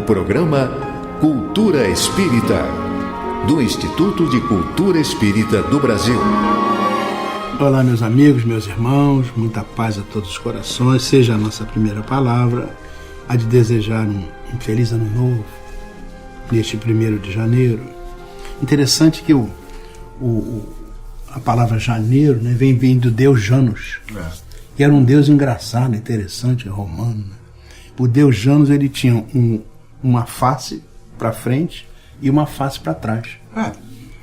programa Cultura Espírita, do Instituto de Cultura Espírita do Brasil. Olá, meus amigos, meus irmãos, muita paz a todos os corações. Seja a nossa primeira palavra a de desejar um feliz ano novo, neste 1º de janeiro. Interessante que a palavra janeiro, né, vem do deus Janus, que era um deus engraçado, interessante, romano. Né? O deus Janus, ele tinha uma face para frente e uma face para trás.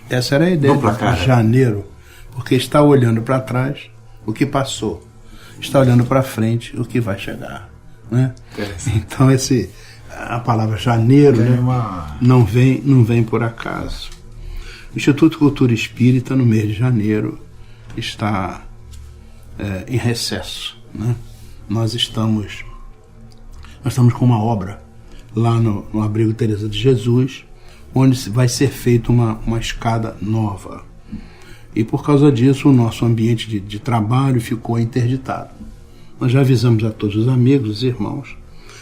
Essa era a ideia de janeiro, porque está olhando para trás o que passou, está olhando para frente o que vai chegar. Né? Então a palavra janeiro, né, não vem por acaso. O Instituto Cultura Espírita, no mês de janeiro, está em recesso. Né? Nós estamos com uma obra lá no Abrigo Teresa de Jesus, onde vai ser feita uma escada nova. E por causa disso, o nosso ambiente de trabalho ficou interditado. Nós já avisamos a todos os amigos, os irmãos,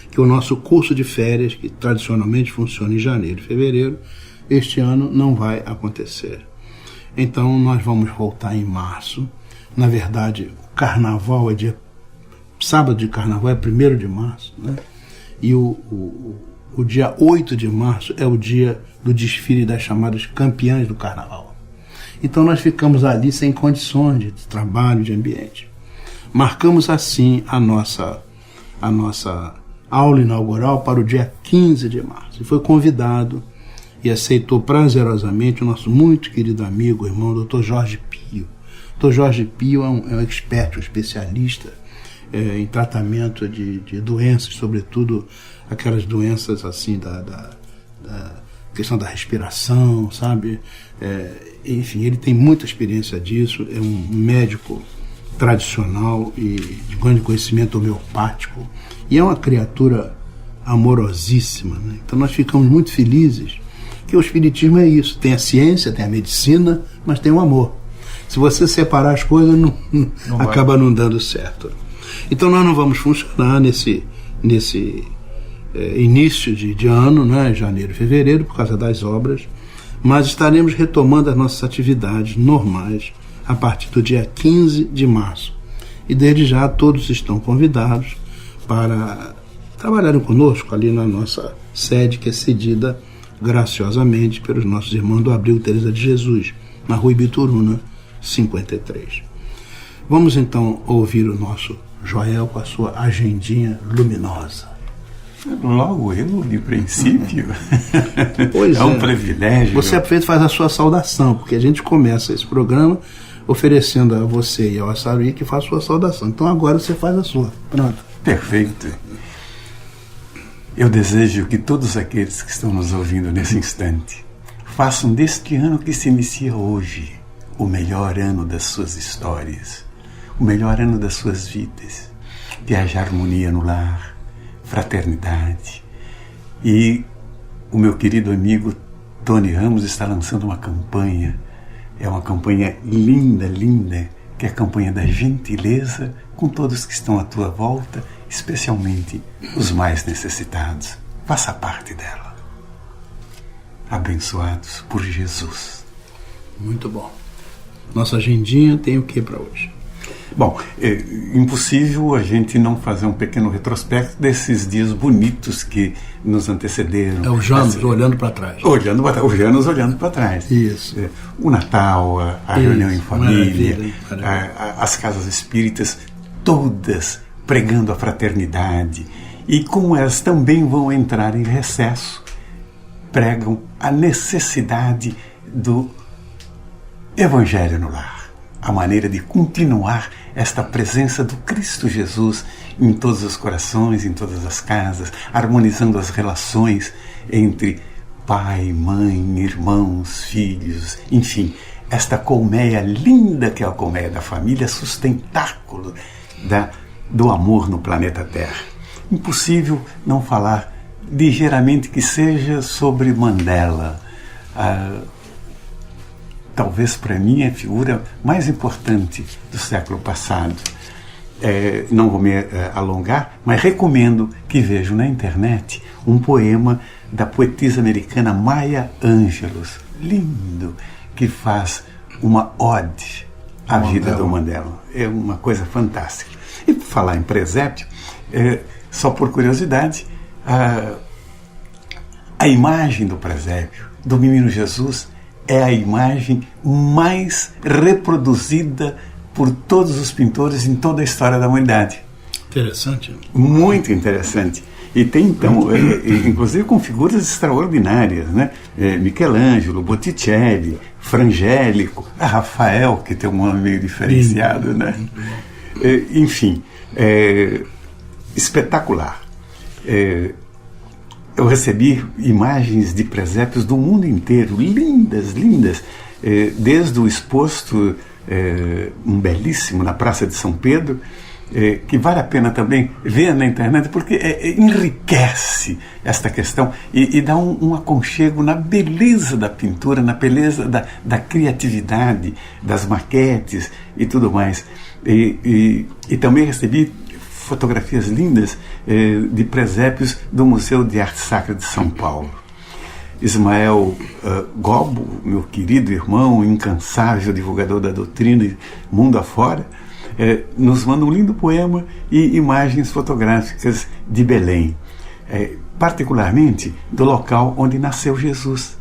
que o nosso curso de férias, que tradicionalmente funciona em janeiro e fevereiro, este ano não vai acontecer. Então nós vamos voltar em março. Na verdade, o carnaval sábado de carnaval é 1º de março, né? E o dia 8 de março é o dia do desfile das chamadas campeãs do carnaval. Então nós ficamos ali sem condições de trabalho, de ambiente. Marcamos assim a nossa aula inaugural para o dia 15 de março. E foi convidado e aceitou prazerosamente o nosso muito querido amigo, irmão, Dr. Jorge Pio. Dr. Jorge Pio é um expert, um especialista em tratamento de doenças, sobretudo aquelas doenças assim da questão da respiração, sabe? Enfim, ele tem muita experiência disso, é um médico tradicional e de grande conhecimento homeopático, e é uma criatura amorosíssima. Né? Então nós ficamos muito felizes que o Espiritismo é isso, tem a ciência, tem a medicina, mas tem o amor. Se você separar as coisas, acaba não dando certo. Então nós não vamos funcionar nesse início de ano, né, janeiro e fevereiro, por causa das obras, mas estaremos retomando as nossas atividades normais a partir do dia 15 de março. E desde já todos estão convidados para trabalharem conosco ali na nossa sede, que é cedida graciosamente pelos nossos irmãos do Abrigo Teresa de Jesus, na Rua Ibituruna, 53. Vamos então ouvir o nosso Joel com a sua agendinha luminosa. Logo eu, de princípio. Pois é um privilégio. Você aproveita e faz a sua saudação, porque a gente começa esse programa oferecendo a você e ao Açaruí que faz a sua saudação. Então agora você faz a sua. Pronto. Perfeito. Eu desejo que todos aqueles que estão nos ouvindo nesse instante façam deste ano que se inicia hoje o melhor ano das suas histórias, o melhor ano das suas vidas, de haja harmonia no lar, fraternidade. E o meu querido amigo Tony Ramos está lançando uma campanha, é uma campanha linda, linda, que é a campanha da gentileza com todos que estão à tua volta, especialmente os mais necessitados. Faça parte dela. Abençoados por Jesus. Muito bom. Nossa agendinha tem o que para hoje? Bom, é impossível a gente não fazer um pequeno retrospecto desses dias bonitos que nos antecederam. É o Janus olhando para trás. O Janus olhando para trás. Isso. O Natal, a reunião em família, as casas espíritas, todas pregando a fraternidade. E como elas também vão entrar em recesso, pregam a necessidade do Evangelho no lar, a maneira de continuar esta presença do Cristo Jesus em todos os corações, em todas as casas, harmonizando as relações entre pai, mãe, irmãos, filhos, enfim, esta colmeia linda que é a colmeia da família, sustentáculo do amor no planeta Terra. Impossível não falar ligeiramente que seja sobre Mandela, talvez para mim a figura mais importante do século passado. não vou me alongar, mas recomendo que vejam na internet um poema da poetisa americana Maya Angelou, lindo, que faz uma ode à vida do Mandela. É uma coisa fantástica. E por falar em presépio, só por curiosidade, a imagem do presépio do Menino Jesus é a imagem mais reproduzida por todos os pintores em toda a história da humanidade. Interessante. Muito interessante. E tem, então, inclusive com figuras extraordinárias, né? Michelangelo, Botticelli, Frangélico, Rafael, que tem um nome meio diferenciado, né? Enfim, espetacular. Eu recebi imagens de presépios do mundo inteiro, lindas, lindas, desde o exposto, um belíssimo, na Praça de São Pedro, que vale a pena também ver na internet, porque enriquece esta questão e dá um aconchego na beleza da pintura, na beleza da criatividade, das maquetes e tudo mais. E também recebi fotografias lindas de presépios do Museu de Arte Sacra de São Paulo. Ismael Gobo, meu querido irmão, incansável divulgador da doutrina mundo afora, nos manda um lindo poema e imagens fotográficas de Belém, particularmente do local onde nasceu Jesus,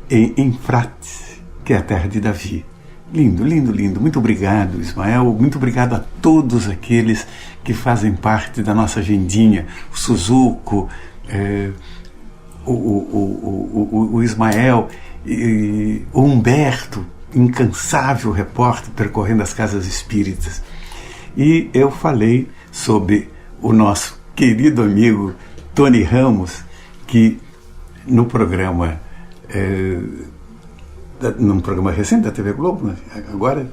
em Enfrates, que é a terra de Davi. Lindo, lindo, lindo. Muito obrigado, Ismael. Muito obrigado a todos aqueles que fazem parte da nossa agendinha. O Suzuko, o Ismael, o Humberto, incansável repórter percorrendo as casas espíritas. E eu falei sobre o nosso querido amigo Tony Ramos, que no programa num programa recente da TV Globo, agora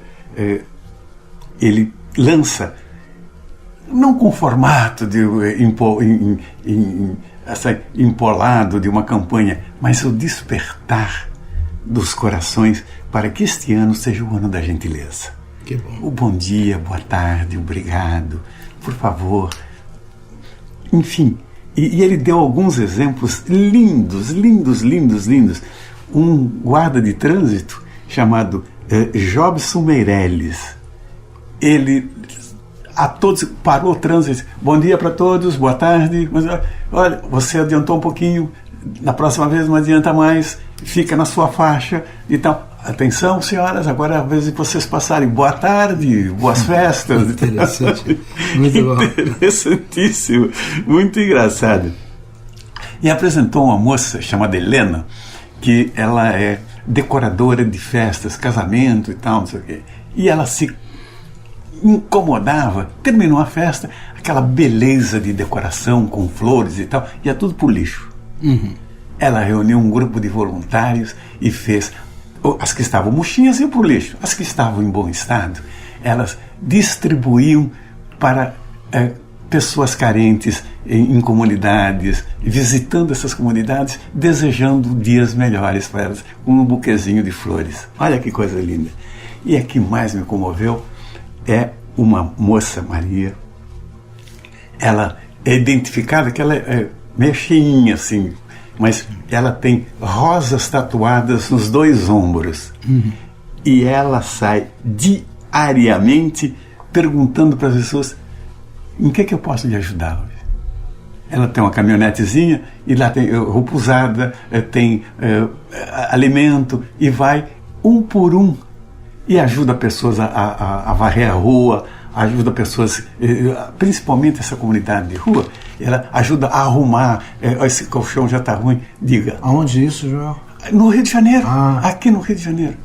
ele lança, não com formato de empolado de uma campanha, mas o despertar dos corações para que este ano seja o ano da gentileza. Que bom. O bom dia, boa tarde, obrigado, por favor. Enfim, e ele deu alguns exemplos lindos, lindos, lindos, lindos. Um guarda de trânsito chamado Jobson Meirelles, ele a todos parou o trânsito, bom dia para todos, boa tarde, mas olha, você adiantou um pouquinho, na próxima vez não adianta mais, fica na sua faixa e tal. Atenção, senhoras, agora é a vez de vocês passarem. Boa tarde, boas festas. Interessante, muito bom. Interessantíssimo, muito engraçado. E apresentou uma moça chamada Helena, que ela é decoradora de festas, casamento e tal, não sei o quê. E ela se incomodava, terminou a festa, aquela beleza de decoração com flores e tal, ia tudo pro lixo. Uhum. Ela reuniu um grupo de voluntários e fez... As que estavam murchinhas iam pro lixo, as que estavam em bom estado, elas distribuíam para pessoas carentes em comunidades, visitando essas comunidades, desejando dias melhores para elas, com um buquezinho de flores. Olha que coisa linda. E a que mais me comoveu é uma moça, Maria. Ela é identificada que ela é meio cheinha, assim, mas ela tem rosas tatuadas nos 2 ombros. Uhum. E ela sai diariamente perguntando para as pessoas: em que eu posso lhe ajudar hoje? Ela tem uma caminhonetezinha e lá tem roupa usada, tem alimento, e vai um por um e ajuda pessoas a varrer a rua, ajuda pessoas, principalmente essa comunidade de rua, ela ajuda a arrumar, esse colchão já está ruim, diga. Aonde isso, Joel? No Rio de Janeiro, aqui no Rio de Janeiro.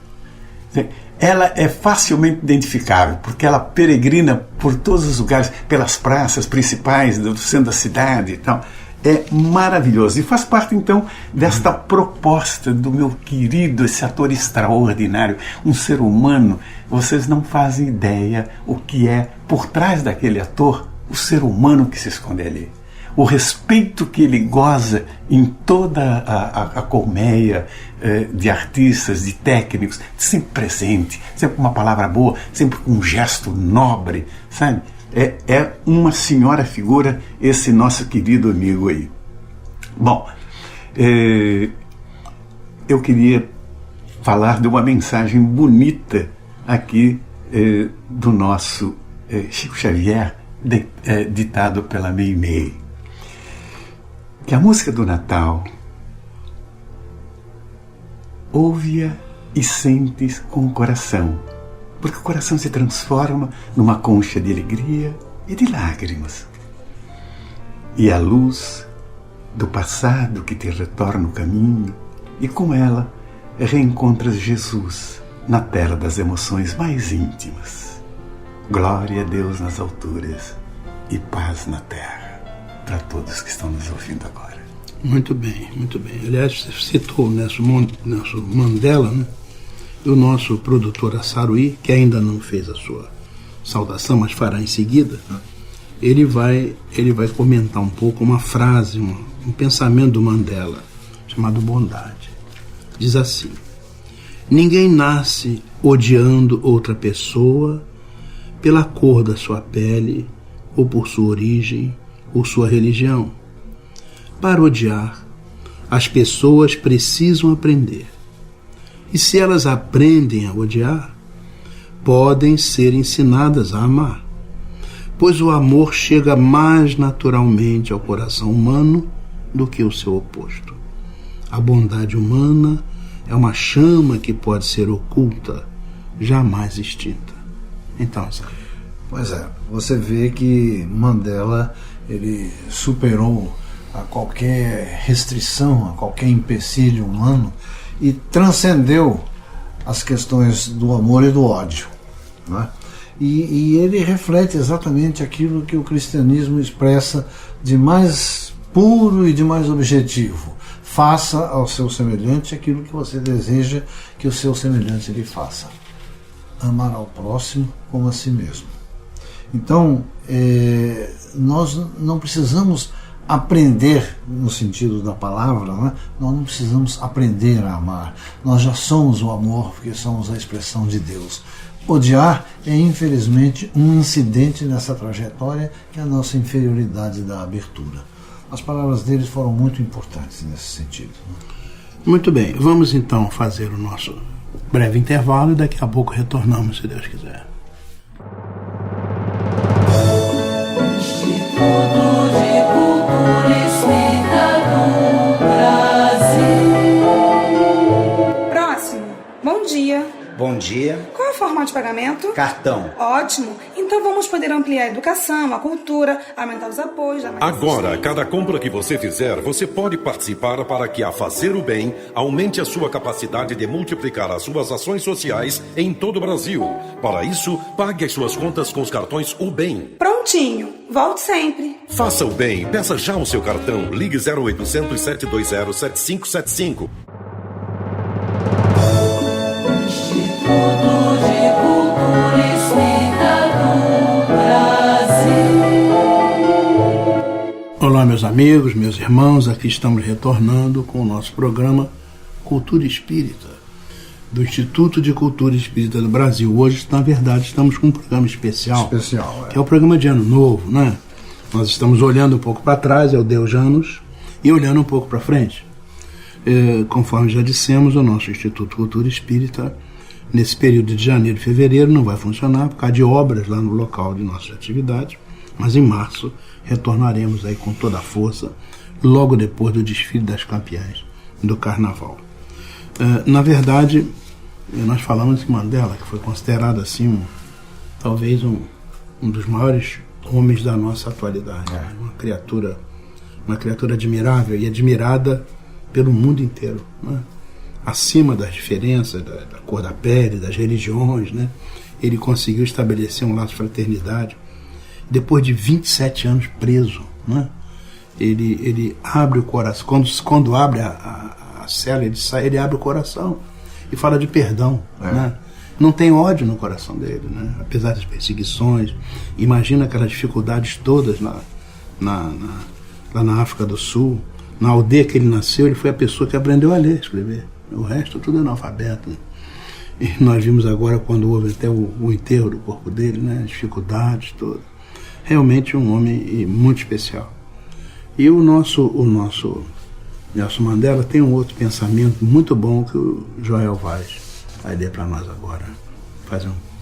Ela é facilmente identificável, porque ela peregrina por todos os lugares, pelas praças principais do centro da cidade e tal. É maravilhoso. E faz parte, então, desta proposta do meu querido, esse ator extraordinário, um ser humano. Vocês não fazem ideia o que é, por trás daquele ator, o ser humano que se esconde ali. O respeito que ele goza em toda a colmeia de artistas, de técnicos, sempre presente, sempre com uma palavra boa, sempre com um gesto nobre, sabe? É uma senhora figura esse nosso querido amigo aí. Bom, eu queria falar de uma mensagem bonita aqui do nosso Chico Xavier, ditado pela Meimei. Que a música do Natal, ouve-a e sentes com o coração, porque o coração se transforma numa concha de alegria e de lágrimas. E a luz do passado que te retorna o caminho, e com ela reencontras Jesus na tela das emoções mais íntimas. Glória a Deus nas alturas e paz na terra, para todos que estão nos ouvindo agora. Muito bem, muito bem. Aliás, você citou o Nelson Mandela, né? E o nosso produtor Assaruí, que ainda não fez a sua saudação, mas fará em seguida, ele vai comentar um pouco uma frase, um pensamento do Mandela, chamado bondade. Diz assim: ninguém nasce odiando outra pessoa pela cor da sua pele, ou por sua origem, ou sua religião. Para odiar, as pessoas precisam aprender. E se elas aprendem a odiar, podem ser ensinadas a amar, pois o amor chega mais naturalmente ao coração humano do que o seu oposto. A bondade humana é uma chama que pode ser oculta, jamais extinta. Então, sabe? Pois é, você vê que Mandela, ele superou a qualquer restrição, a qualquer empecilho humano e transcendeu as questões do amor e do ódio, não é? E ele reflete exatamente aquilo que o cristianismo expressa de mais puro e de mais objetivo. Faça ao seu semelhante aquilo que você deseja que o seu semelhante lhe faça. Amar ao próximo como a si mesmo. Então, nós não precisamos aprender no sentido da palavra, né? Nós não precisamos aprender a amar. Nós já somos o amor, porque somos a expressão de Deus. Odiar é, infelizmente, um incidente nessa trajetória, que é a nossa inferioridade da abertura. As palavras deles foram muito importantes nesse sentido. Muito bem, vamos então fazer o nosso breve intervalo e daqui a pouco retornamos, se Deus quiser. Instituto de Cultura Espírita do Brasil. Próximo. Bom dia. Bom dia. Qual é o formato de pagamento? Cartão. Ótimo. Então vamos poder ampliar a educação, a cultura, aumentar os apoios. Agora, cada compra que você fizer, você pode participar para que a Fazer o Bem aumente a sua capacidade de multiplicar as suas ações sociais em todo o Brasil. Para isso, pague as suas contas com os cartões O Bem. Prontinho. Volte sempre. Faça o bem. Peça já o seu cartão. Ligue 0800 720 7575. Instituto de Cultura Espírita do Brasil. Olá, meus amigos, meus irmãos, aqui estamos retornando com o nosso programa Cultura Espírita, do Instituto de Cultura Espírita do Brasil. Hoje, na verdade, estamos com um programa especial, que é o programa de Ano Novo, né? Nós estamos olhando um pouco para trás, é o Deus Anos, e olhando um pouco para frente. Conforme já dissemos, o nosso Instituto Cultura Espírita, nesse período de janeiro e fevereiro, não vai funcionar por causa de obras lá no local de nossas atividades, mas em março retornaremos aí com toda a força, logo depois do desfile das campeãs do Carnaval. Na verdade, nós falamos de Mandela, que foi considerado assim talvez um dos maiores homens da nossa atualidade, uma criatura admirável e admirada pelo mundo inteiro, né? Acima das diferenças da cor da pele, das religiões, né? Ele conseguiu estabelecer um laço de fraternidade depois de 27 anos preso, né? Ele abre o coração, quando abre a cela, ele abre o coração e fala de perdão, né? Não tem ódio no coração dele, né? Apesar das perseguições. Imagina aquelas dificuldades todas lá na África do Sul. Na aldeia que ele nasceu, ele foi a pessoa que aprendeu a ler e escrever. O resto tudo analfabeto, né? E nós vimos agora, quando houve até o enterro do corpo dele, né? As dificuldades todas. realmente um homem muito especial. E o nosso Nelson Mandela tem um outro pensamento muito bom que o Joel vai ler para nós agora.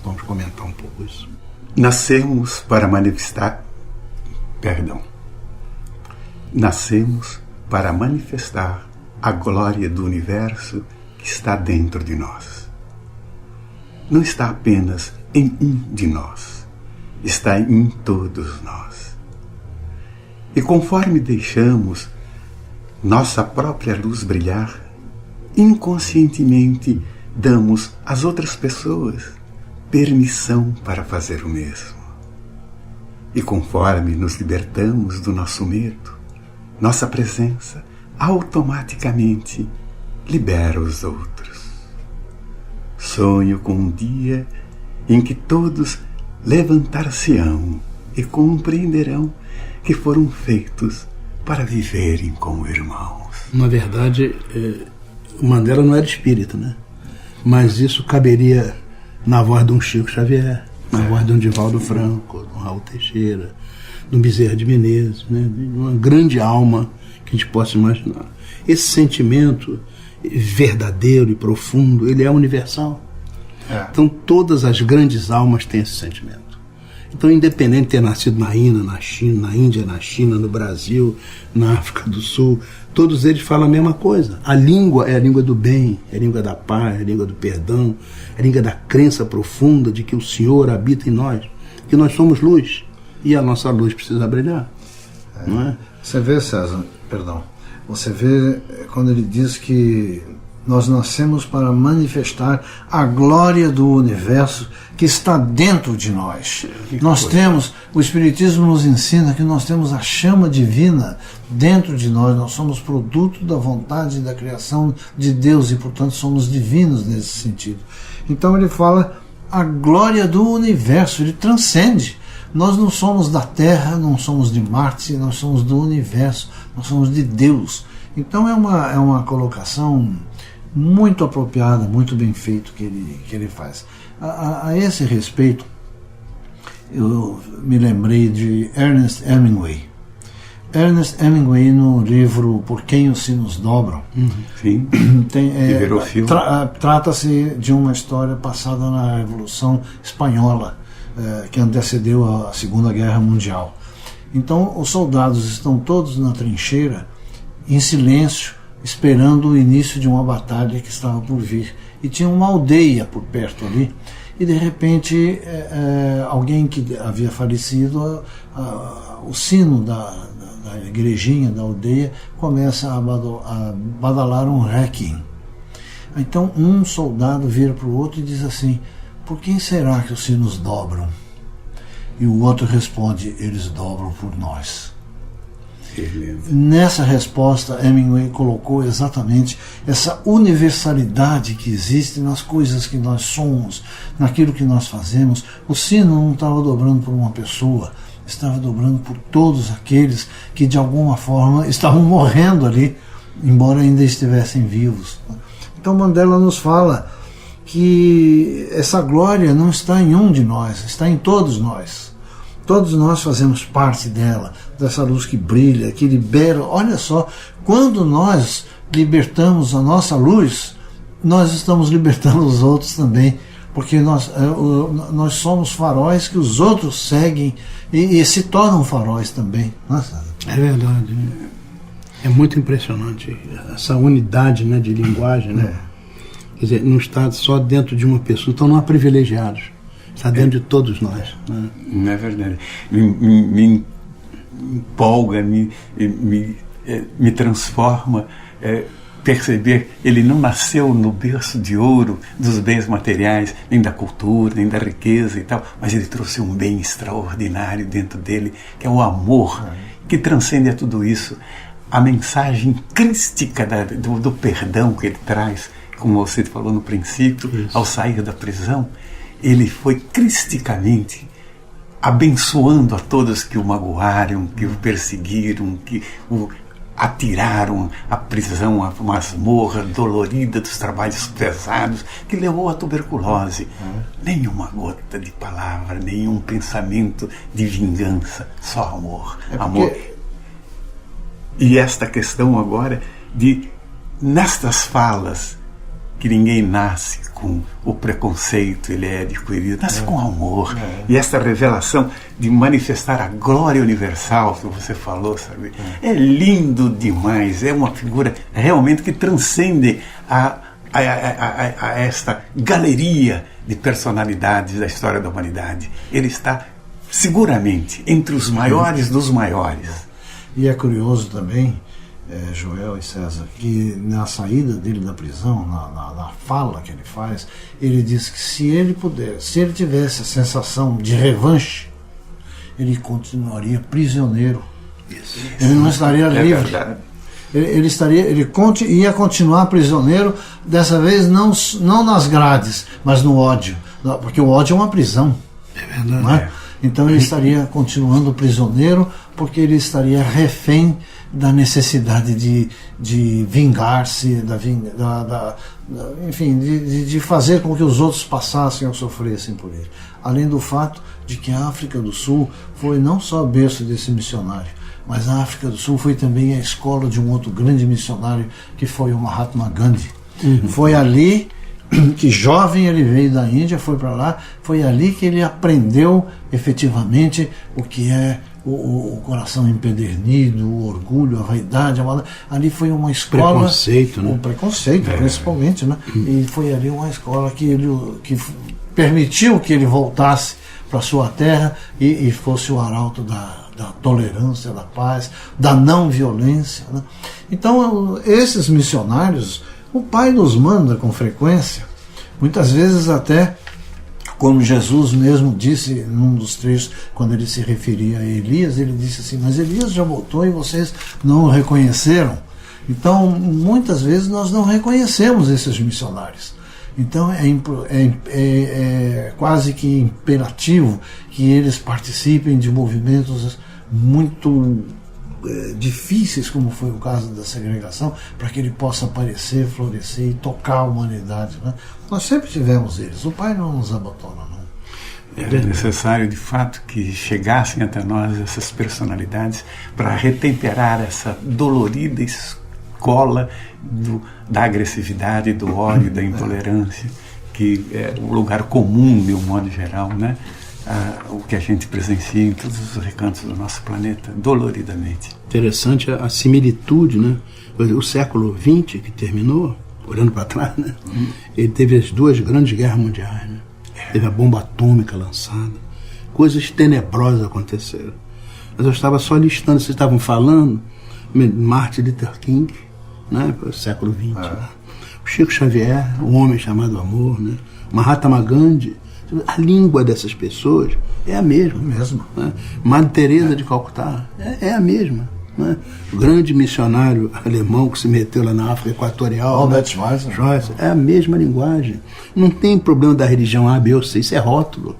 Vamos comentar um pouco isso. Nascemos para manifestar a glória do universo que está dentro de nós. Não está apenas em um de nós, está em todos nós. E conforme deixamos nossa própria luz brilhar, inconscientemente damos às outras pessoas permissão para fazer o mesmo. E conforme nos libertamos do nosso medo, nossa presença automaticamente libera os outros. Sonho com um dia em que todos levantar-se-ão e compreenderão que foram feitos para viverem como irmãos. Na verdade, o Mandela não era espírita, né? Mas isso caberia na voz de um Chico Xavier, na voz de um Divaldo Franco, de um Raul Teixeira, de um Bezerra de Menezes, né? De uma grande alma que a gente possa imaginar. Esse sentimento verdadeiro e profundo, ele é universal. Então todas as grandes almas têm esse sentimento. Então, independente de ter nascido na Índia, na Índia, na China, no Brasil, na África do Sul, todos eles falam a mesma coisa. A língua é a língua do bem, é a língua da paz, é a língua do perdão, é a língua da crença profunda de que o Senhor habita em nós, que nós somos luz e a nossa luz precisa brilhar. Não é? Você vê, César, você vê quando ele diz que nós nascemos para manifestar a glória do universo que está dentro de nós. O Espiritismo nos ensina que nós temos a chama divina dentro de nós somos produto da vontade e da criação de Deus e, portanto, somos divinos nesse sentido. Então ele fala a glória do universo, ele transcende. Nós não somos da Terra, não somos de Marte, nós somos do universo, nós somos de Deus. Então é uma colocação muito apropriada, muito bem feito que ele faz. A esse respeito, eu me lembrei de Ernest Hemingway. Ernest Hemingway, no livro Por Quem os Sinos Dobram, Sim. Que virou filme. Trata-se de uma história passada na Revolução Espanhola, que antecedeu a Segunda Guerra Mundial. Então, os soldados estão todos na trincheira, em silêncio, esperando o início de uma batalha que estava por vir. E tinha uma aldeia por perto ali, e de repente alguém que havia falecido, o sino da igrejinha, da aldeia, começa a badalar um requiem. Então um soldado vira para o outro e diz assim: por quem será que os sinos dobram? E o outro responde: eles dobram por nós. Nessa resposta, Hemingway colocou exatamente essa universalidade que existe nas coisas que nós somos, naquilo que nós fazemos. O sino não estava dobrando por uma pessoa, estava dobrando por todos aqueles que de alguma forma estavam morrendo ali, embora ainda estivessem vivos. Então Mandela nos fala que essa glória não está em um de nós, está em todos nós. Todos nós fazemos parte dela, dessa luz que brilha, que libera. Olha só, quando nós libertamos a nossa luz, nós estamos libertando os outros também, porque nós somos faróis que os outros seguem e se tornam faróis também. Nossa. É verdade. É muito impressionante essa unidade, né, de linguagem. Né? Quer dizer, não está só dentro de uma pessoa, então não há privilegiados. Está dentro de todos nós. Né? Não é verdade. Me empolga, me transforma perceber. Ele não nasceu no berço de ouro dos bens materiais, nem da cultura, nem da riqueza e tal, mas ele trouxe um bem extraordinário dentro dele, que é o amor, que transcende a tudo isso. A mensagem crística do perdão que ele traz, como você falou no princípio, isso. Ao sair da prisão, ele foi cristicamente abençoando a todos que o magoaram, que o perseguiram, que atiraram à prisão, à masmorra dolorida dos trabalhos pesados, que levou à tuberculose. Nenhuma gota de palavra, nenhum pensamento de vingança, só amor. Amor. E esta questão agora de, nestas falas, que ninguém nasce com o preconceito, ele é adquirido, nasce com amor. E esta revelação de manifestar a glória universal que você falou, sabe? É lindo demais, é uma figura realmente que transcende a esta galeria de personalidades da história da humanidade. Ele está seguramente entre os maiores dos maiores. E é curioso também, Joel e César, que na saída dele da prisão, na fala que ele faz, ele diz que se ele tivesse a sensação de revanche, ele continuaria prisioneiro. Ele não estaria livre. Ele ia continuar prisioneiro, dessa vez não nas grades, mas no ódio, porque o ódio é uma prisão. É verdade. Não é? Então ele estaria continuando prisioneiro, porque ele estaria refém da necessidade de vingar-se, enfim, de fazer com que os outros passassem ou sofressem por ele. Além do fato de que a África do Sul foi não só berço desse missionário, mas a África do Sul foi também a escola de um outro grande missionário, que foi o Mahatma Gandhi. Foi ali que, jovem, ele veio da Índia, foi para lá, foi ali que ele aprendeu efetivamente o que é o coração empedernido, o orgulho, a vaidade, ali foi uma escola... Preconceito, né? O preconceito, principalmente, né? E foi ali uma escola que permitiu que ele voltasse para sua terra e fosse o arauto da tolerância, da paz, da não violência, né? Então, esses missionários, o Pai nos manda com frequência, muitas vezes até, como Jesus mesmo disse num dos trechos, quando ele se referia a Elias, ele disse assim: mas Elias já voltou e vocês não o reconheceram. Então, muitas vezes nós não reconhecemos esses missionários. Então é quase que imperativo que eles participem de movimentos muito difíceis, como foi o caso da segregação, para que ele possa aparecer, florescer e tocar a humanidade, né? Nós sempre tivemos eles, o Pai não nos abandona, não. Era necessário, de fato, que chegassem até nós essas personalidades para retemperar essa dolorida escola da agressividade, do ódio, da intolerância, que é o lugar comum, de um modo geral, né? O que a gente presencia em todos os recantos do nosso planeta, doloridamente. Interessante a similitude, né? O século XX, que terminou, olhando para trás, né? Ele teve as duas grandes guerras mundiais, né? Teve a bomba atômica lançada, coisas tenebrosas aconteceram. Mas eu estava só listando, vocês estavam falando, Martin Luther King, né? Para o século XX, né? O Chico Xavier, o homem chamado amor, né? Mahatma Gandhi. A língua dessas pessoas é a mesma. Né? Madre Teresa de Calcutá é a mesma. Né? O grande missionário alemão que se meteu lá na África Equatorial, Albert Schweitzer, é a mesma linguagem. Não tem problema da religião A, B ou C, isso é rótulo.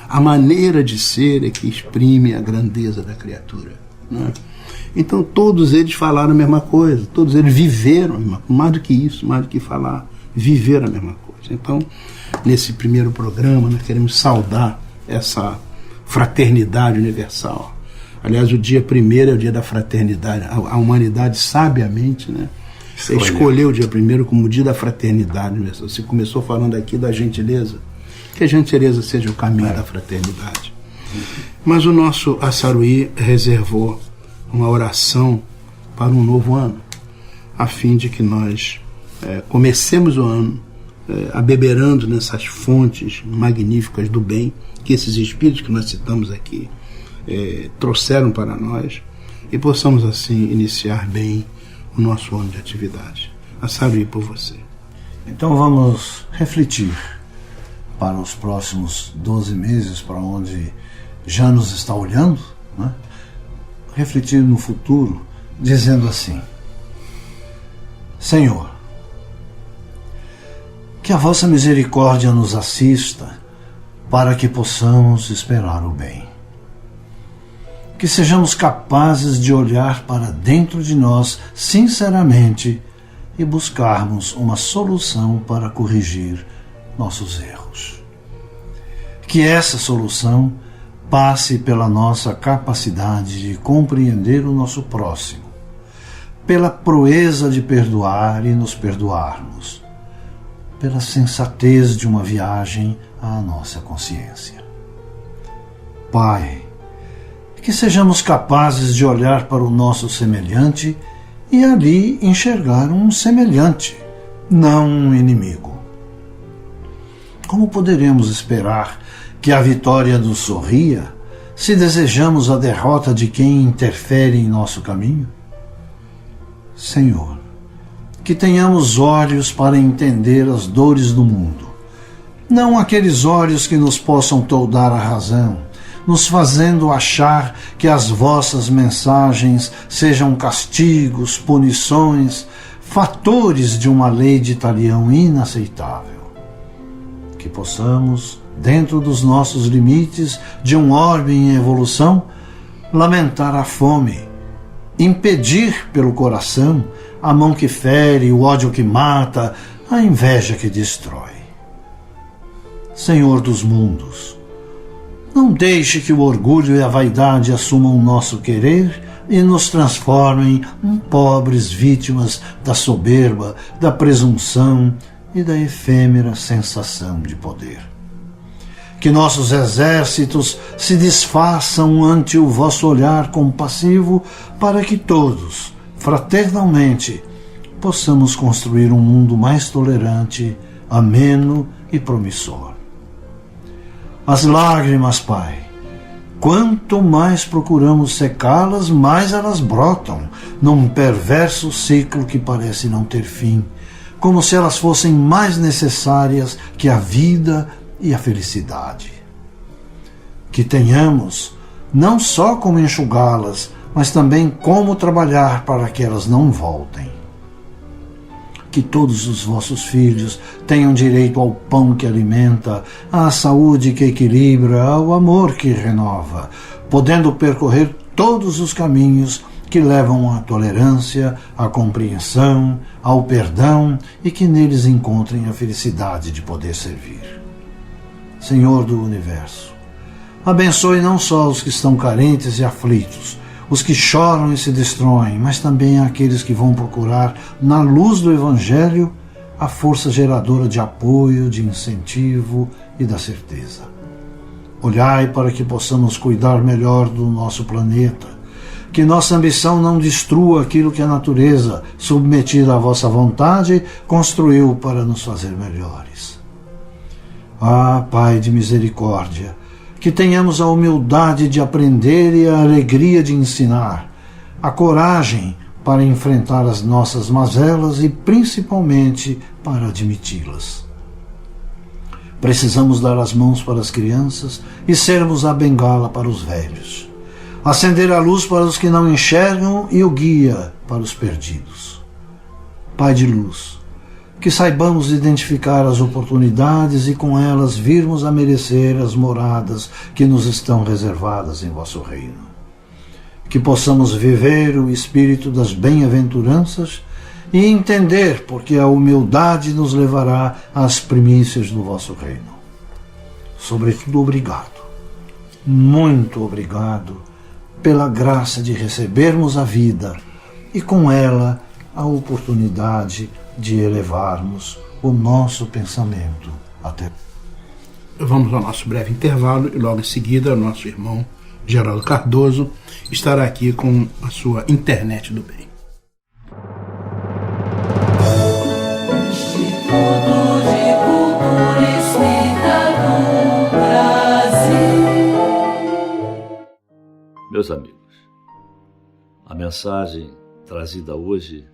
A maneira de ser é que exprime a grandeza da criatura. Né? Então todos eles falaram a mesma coisa, todos eles viveram a mesma coisa, mais do que isso, mais do que falar, viveram a mesma coisa. Então, nesse primeiro programa, nós queremos saudar essa fraternidade universal. Aliás, o dia 1º é o dia da fraternidade. A humanidade, sabiamente, né, escolheu o dia 1º como o dia da fraternidade universal. Você começou falando aqui da gentileza, que a gentileza seja o caminho da fraternidade. Mas o nosso Assaruí reservou uma oração para um novo ano, a fim de que nós comecemos o ano abeberando nessas fontes magníficas do bem que esses espíritos que nós citamos aqui trouxeram para nós, e possamos assim iniciar bem o nosso ano de atividade. Assaruí por você. Então vamos refletir para os próximos 12 meses, para onde já nos está olhando, né? Refletir no futuro, dizendo assim: Senhor, que a vossa misericórdia nos assista para que possamos esperar o bem. que sejamos capazes de olhar para dentro de nós sinceramente e buscarmos uma solução para corrigir nossos erros. Que essa solução passe pela nossa capacidade de compreender o nosso próximo, pela proeza de perdoar e nos perdoarmos, pela sensatez de uma viagem à nossa consciência. Pai, que sejamos capazes de olhar para o nosso semelhante e ali enxergar um semelhante, não um inimigo. Como poderemos esperar que a vitória nos sorria se desejamos a derrota de quem interfere em nosso caminho? Senhor, que tenhamos olhos para entender as dores do mundo, não aqueles olhos que nos possam toldar a razão, nos fazendo achar que as vossas mensagens sejam castigos, punições, fatores de uma lei de talião inaceitável. Que possamos, dentro dos nossos limites de um orbe em evolução, lamentar a fome, impedir pelo coração a mão que fere, o ódio que mata, a inveja que destrói. Senhor dos mundos, não deixe que o orgulho e a vaidade assumam o nosso querer e nos transformem em pobres vítimas da soberba, da presunção e da efêmera sensação de poder. Que nossos exércitos se desfaçam ante o vosso olhar compassivo para que todos, fraternalmente, possamos construir um mundo mais tolerante, ameno e promissor. As lágrimas, Pai, quanto mais procuramos secá-las, mais elas brotam num perverso ciclo que parece não ter fim, como se elas fossem mais necessárias que a vida e a felicidade. Que tenhamos não só como enxugá-las, mas também como trabalhar para que elas não voltem. Que todos os vossos filhos tenham direito ao pão que alimenta, à saúde que equilibra, ao amor que renova, podendo percorrer todos os caminhos que levam à tolerância, à compreensão, ao perdão e que neles encontrem a felicidade de poder servir. Senhor do Universo, abençoe não só os que estão carentes e aflitos, os que choram e se destroem, mas também aqueles que vão procurar, na luz do Evangelho, a força geradora de apoio, de incentivo e da certeza. Olhai para que possamos cuidar melhor do nosso planeta, que nossa ambição não destrua aquilo que a natureza, submetida à vossa vontade, construiu para nos fazer melhores. Ah, Pai de misericórdia, que tenhamos a humildade de aprender e a alegria de ensinar, a coragem para enfrentar as nossas mazelas e principalmente para admiti-las. Precisamos dar as mãos para as crianças e sermos a bengala para os velhos, acender a luz para os que não enxergam e o guia para os perdidos. Pai de luz, que saibamos identificar as oportunidades e com elas virmos a merecer as moradas que nos estão reservadas em vosso reino. Que possamos viver o espírito das bem-aventuranças e entender porque a humildade nos levará às primícias do vosso reino. Sobretudo, obrigado, muito obrigado, pela graça de recebermos a vida e com ela a oportunidade de elevarmos o nosso pensamento até. Vamos ao nosso breve intervalo e logo em seguida o nosso irmão Geraldo Cardoso estará aqui com a sua internet do bem. Instituto de Cultura Espírita do Brasil. Meus amigos, a mensagem trazida hoje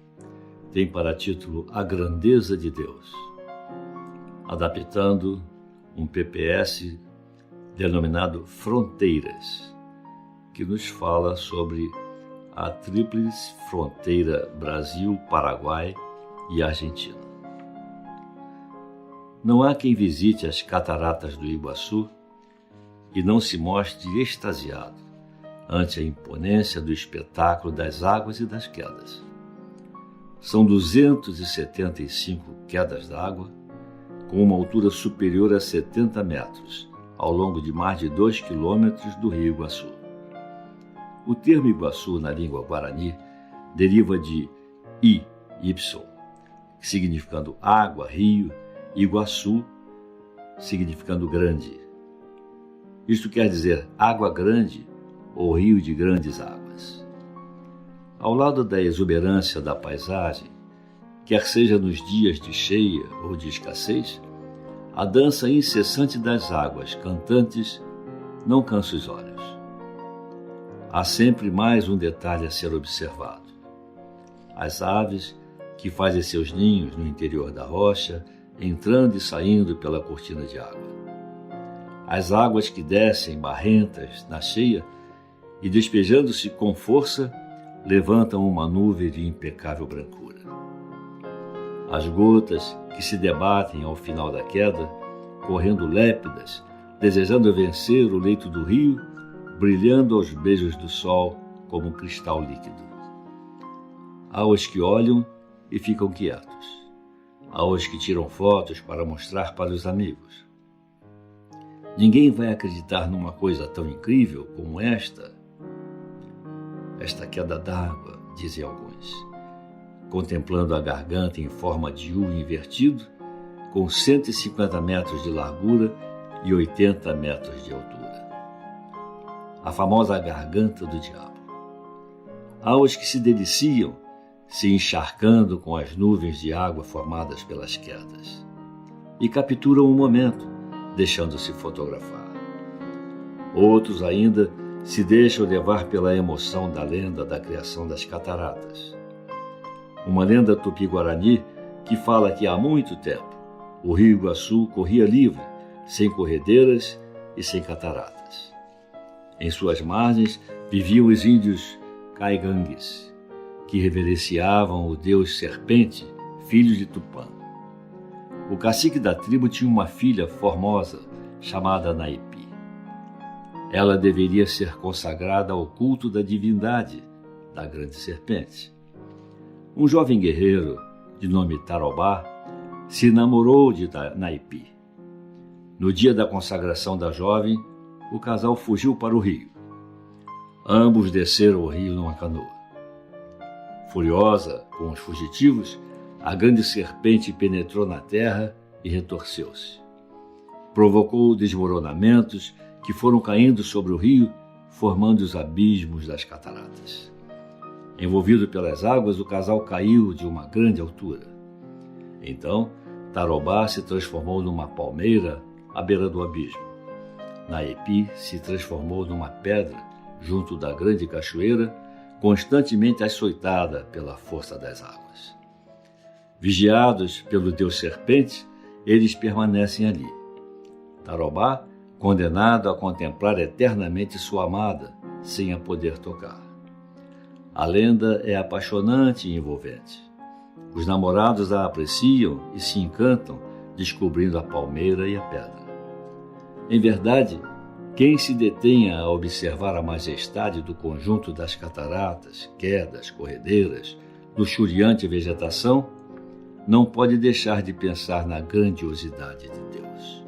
tem para título A Grandeza de Deus, adaptando um PPS denominado Fronteiras, que nos fala sobre a tríplice fronteira Brasil, Paraguai e Argentina. Não há quem visite as cataratas do Iguaçu e não se mostre extasiado ante a imponência do espetáculo das águas e das quedas. São 275 quedas d'água, com uma altura superior a 70 metros, ao longo de mais de 2 quilômetros do rio Iguaçu. O termo Iguaçu, na língua guarani, deriva de I, Y, significando água, rio, e Iguaçu, significando grande. Isto quer dizer água grande ou rio de grandes águas. Ao lado da exuberância da paisagem, quer seja nos dias de cheia ou de escassez, a dança incessante das águas cantantes não cansa os olhos. Há sempre mais um detalhe a ser observado. As aves que fazem seus ninhos no interior da rocha, entrando e saindo pela cortina de água. As águas que descem barrentas na cheia e, despejando-se com força, levantam uma nuvem de impecável brancura. As gotas que se debatem ao final da queda, correndo lépidas, desejando vencer o leito do rio, brilhando aos beijos do sol como um cristal líquido. Há os que olham e ficam quietos. Há os que tiram fotos para mostrar para os amigos. Ninguém vai acreditar numa coisa tão incrível como esta queda d'água, dizem alguns, contemplando a garganta em forma de U invertido, com 150 metros de largura e 80 metros de altura. A famosa garganta do diabo. Há os que se deliciam, se encharcando com as nuvens de água formadas pelas quedas, e capturam o momento, deixando-se fotografar. Outros ainda se deixam levar pela emoção da lenda da criação das cataratas. Uma lenda tupi-guarani que fala que há muito tempo o rio Iguaçu corria livre, sem corredeiras e sem cataratas. Em suas margens viviam os índios caigangues, que reverenciavam o deus Serpente, filho de Tupã. O cacique da tribo tinha uma filha formosa, chamada Naipi. Ela deveria ser consagrada ao culto da divindade, da grande serpente. Um jovem guerreiro, de nome Tarobá, se namorou de Naipi. No dia da consagração da jovem, o casal fugiu para o rio. Ambos desceram o rio numa canoa. Furiosa com os fugitivos, a grande serpente penetrou na terra e retorceu-se. Provocou desmoronamentos que foram caindo sobre o rio, formando os abismos das cataratas. Envolvido pelas águas, o casal caiu de uma grande altura. Então, Tarobá se transformou numa palmeira à beira do abismo. Naipi se transformou numa pedra junto da grande cachoeira, constantemente açoitada pela força das águas. Vigiados pelo deus serpente, eles permanecem ali. Tarobá, condenado a contemplar eternamente sua amada, sem a poder tocar. A lenda é apaixonante e envolvente. Os namorados a apreciam e se encantam, descobrindo a palmeira e a pedra. Em verdade, quem se detenha a observar a majestade do conjunto das cataratas, quedas, corredeiras, luxuriante vegetação, não pode deixar de pensar na grandiosidade de Deus.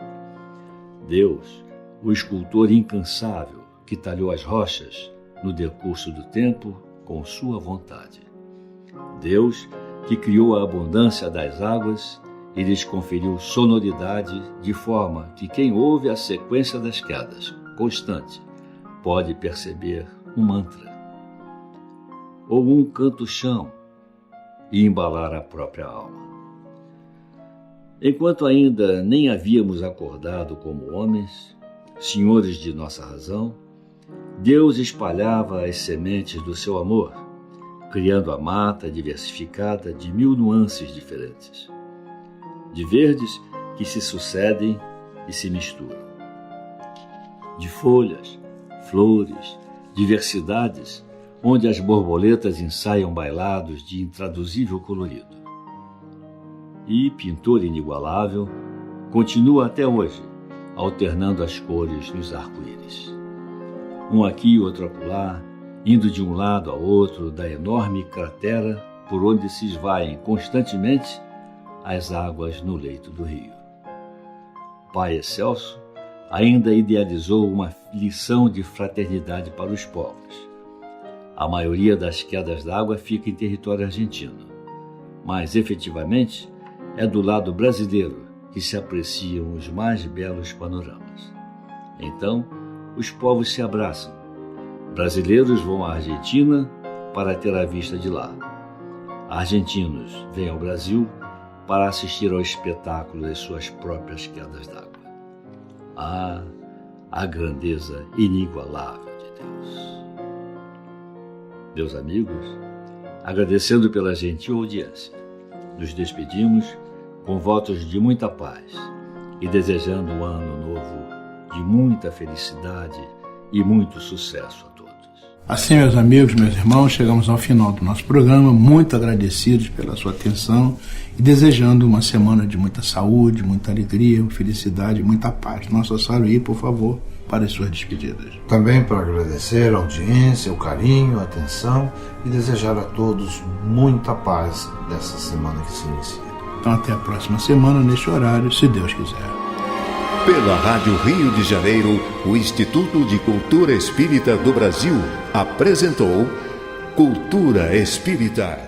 Deus, o escultor incansável que talhou as rochas no decurso do tempo com sua vontade. Deus, que criou a abundância das águas e lhes conferiu sonoridade de forma que quem ouve a sequência das quedas, constante, pode perceber um mantra ou um canto-chão e embalar a própria alma. Enquanto ainda nem havíamos acordado como homens, senhores de nossa razão, Deus espalhava as sementes do seu amor, criando a mata diversificada de 1000 nuances diferentes, de verdes que se sucedem e se misturam, de folhas, flores, diversidades, onde as borboletas ensaiam bailados de intraduzível colorido. E, pintor inigualável, continua até hoje, alternando as cores nos arco-íris. um aqui e outro acolá, indo de um lado ao outro da enorme cratera por onde se esvaem constantemente as águas no leito do rio. Pai Excelso ainda idealizou uma lição de fraternidade para os povos. A maioria das quedas d'água fica em território argentino, mas efetivamente é do lado brasileiro que se apreciam os mais belos panoramas. Então, os povos se abraçam. Brasileiros vão à Argentina para ter a vista de lá. Argentinos vêm ao Brasil para assistir ao espetáculo das suas próprias quedas d'água. Ah, a grandeza inigualável de Deus. Meus amigos, agradecendo pela gentil audiência, nos despedimos com votos de muita paz e desejando um ano novo de muita felicidade e muito sucesso a todos. Assim, meus amigos, meus irmãos, chegamos ao final do nosso programa, muito agradecidos pela sua atenção e desejando uma semana de muita saúde, muita alegria, felicidade, muita paz. Nosso Saruí, por favor, para as suas despedidas. Também para agradecer a audiência, o carinho, a atenção e desejar a todos muita paz nessa semana que se inicia. Então até a próxima semana, neste horário, se Deus quiser. Pela Rádio Rio de Janeiro, o Instituto de Cultura Espírita do Brasil apresentou Cultura Espírita.